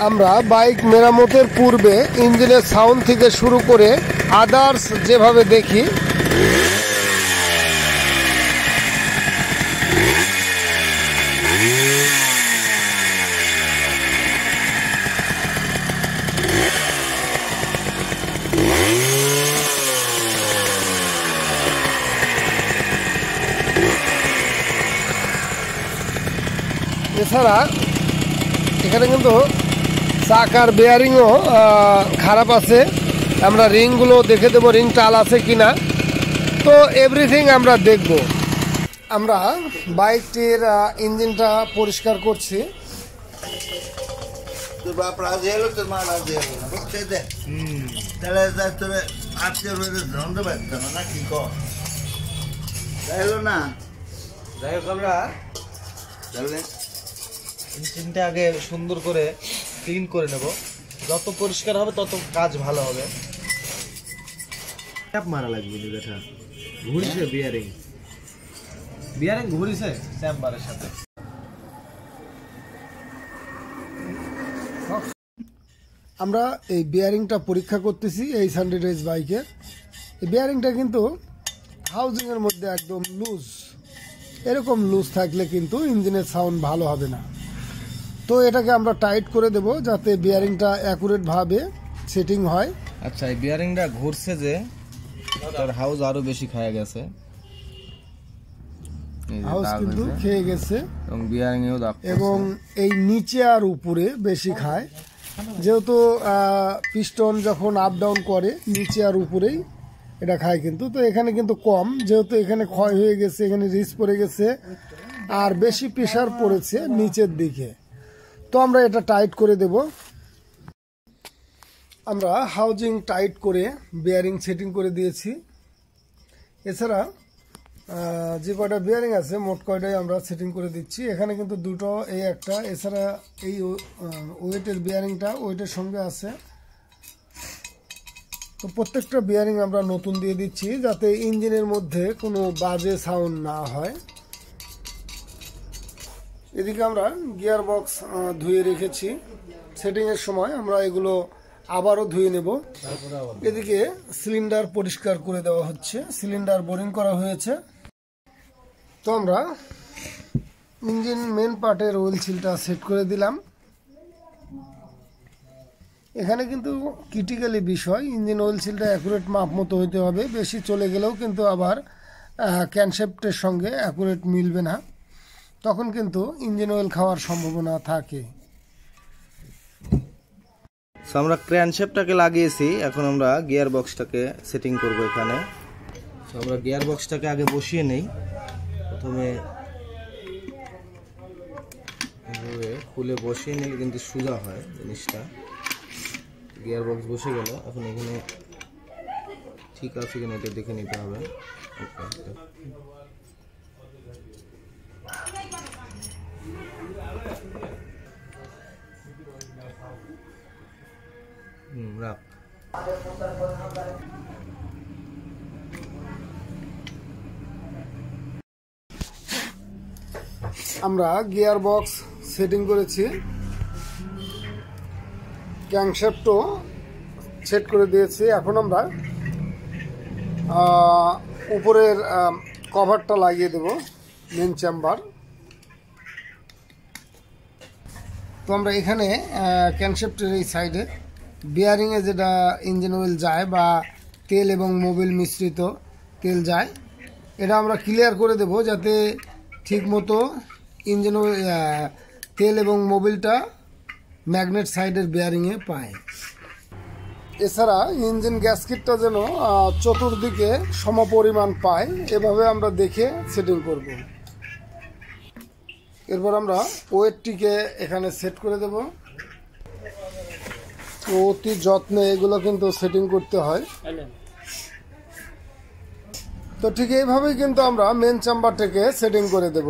আমরা বাইক মেরামতের পূর্বে ইঞ্জিনের সাউন্ড থেকে শুরু করে আদার্স যেভাবে দেখি এছাড়া এখানে কিন্তু চাকার বেয়ারিংও খারাপ আছে। আমরা রিংগুলো দেখে দেবো রিং টাল আছে কিনা, তো এভরিথিং আমরা দেখব। আমরা বাইকটির ইঞ্জিনটা পরিষ্কার করছি। তোর বাপ রাজি হলো, তোর মা রাজি হলো না, বুঝছে দে তাহলে তোর আজকের ধন্দ পারতাম না, কি কর যাই হলো না। যাই হোক আমরা তাহলে ইঞ্জিনটা আগে সুন্দর করে ক্লিন করে নেব, যত পরিষ্কার হবে তত কাজ ভালো হবে। ট্যাপ মারা লাগবে নি বেটা, ঘুরিছে বিয়ারিং ঘুরিছে চেম্বারের সাথে। আমরা এই বিয়ারিংটা পরীক্ষা করতেছি এই সানডে রেস বাইকের। এই বিয়ারিংটা কিন্তু হাউজিংয়ের মধ্যে একদম লুজ, এরকম লুজ থাকলে কিন্তু ইঞ্জিনের সাউন্ড ভালো হবে না। তো এটাকে আমরা টাইট করে দেব যাতে বিয়ারিংটা অ্যাকুরেটভাবে সেটিং হয়। আচ্ছা, এই বিয়ারিংটা ঘুরছে যে তার হাউস আরো বেশি খায় গেছে, হাউস কিন্তু খেয়ে গেছে এবং বিয়ারিং এও দাগ, এবং এই নিচে আর উপরে বেশি খায়। যেহেতু পিস্টন যখন আপ ডাউন করে নিচে আর উপরেই এটা খায় কিন্তু, তো এখানে কিন্তু কম, যেহেতু এখানে ক্ষয় হয়ে গেছে, এখানে রিস পড়ে গেছে আর বেশি প্রেশার পড়েছে নিচের দিকে। তো আমরা এটা টাইট করে দেব। আমরা হাউজিং টাইট করে বিয়ারিং সেটিং করে দিয়েছি। এছাড়া যে কয়টা বিয়ারিং আছে মোট কয়টাই আমরা সেটিং করে দিচ্ছি। এখানে কিন্তু দুটো, এই একটা, এছাড়া এই ওয়েটের বিয়ারিংটা ওয়েটের সঙ্গে আছে। তো প্রত্যেকটা বিয়ারিং আমরা নতুন দিয়ে দিচ্ছি যাতে ইঞ্জিনের মধ্যে কোনো বাজে সাউন্ড না হয়। এদিকে আমরা গিয়ার বক্স ধুয়ে রেখেছি, সেটিংয়ের সময় আমরা এগুলো আবারও ধুয়ে নেব। এদিকে সিলিন্ডার পরিষ্কার করে দেওয়া হচ্ছে, সিলিন্ডার বোরিং করা হয়েছে। তো আমরা ইঞ্জিন মেন পার্টের অয়েল সিলটা সেট করে দিলাম। এখানে কিন্তু ক্রিটিক্যালি বিষয়, ইঞ্জিন অয়েল সিলটা অ্যাকুরেট মাপ মতো হইতে হবে। বেশি চলে গেলেও কিন্তু আবার ক্যানশেফটের সঙ্গে অ্যাকুরেট মিলবে না, তখন কিন্তু ইঞ্জিন অয়েল খাওয়ার সম্ভাবনা থাকে। আমরা ক্র্যানশ্যাফটটাকে লাগিয়েছি, এখন আমরা গিয়ার বক্সটাকে সেটিং করব এখানে। তো আমরা গিয়ার বক্সটাকে আগে বসিয়ে নেই। প্রথমে খুলে বসিয়ে নিলে কিন্তু সোজা হয় জিনিসটা। গিয়ার বক্স বসে গেল, এখন এখানে ঠিক আছে কিনা এটা দেখে নিতে হবে। রাখ। আমরা গিয়ার বক্স সেটিং করেছি, ক্র্যাঙ্কশ্যাফটও সেট করে দিয়েছি। এখন আমরা উপরের কভারটা লাগিয়ে দেব, মেন চেম্বার। তো আমরা এখানে ক্র্যাঙ্কশ্যাফটের এই সাইডে বিয়ারিংয়ে যেটা ইঞ্জিন অয়েল যায় বা তেল এবং মোবিল মিশ্রিত তেল যায়, এটা আমরা ক্লিয়ার করে দেব যাতে ঠিকমতো ইঞ্জিন তেল এবং মোবিলটা ম্যাগনেট সাইডের বিয়ারিংয়ে পায়। এছাড়া ইঞ্জিন গ্যাসকিটটা যেন চতুর্দিকে সমপরিমাণ পায়, এভাবে আমরা দেখে সেটিং করব। এরপর আমরা ওয়েটটিকে এখানে সেট করে দেব। অতি যত্নে এগুলো কিন্তু সেটিং করতে হয়। তো ঠিক এইভাবেই কিন্তু আমরা মেন চেম্বারটাকে সেটিং করে দেব।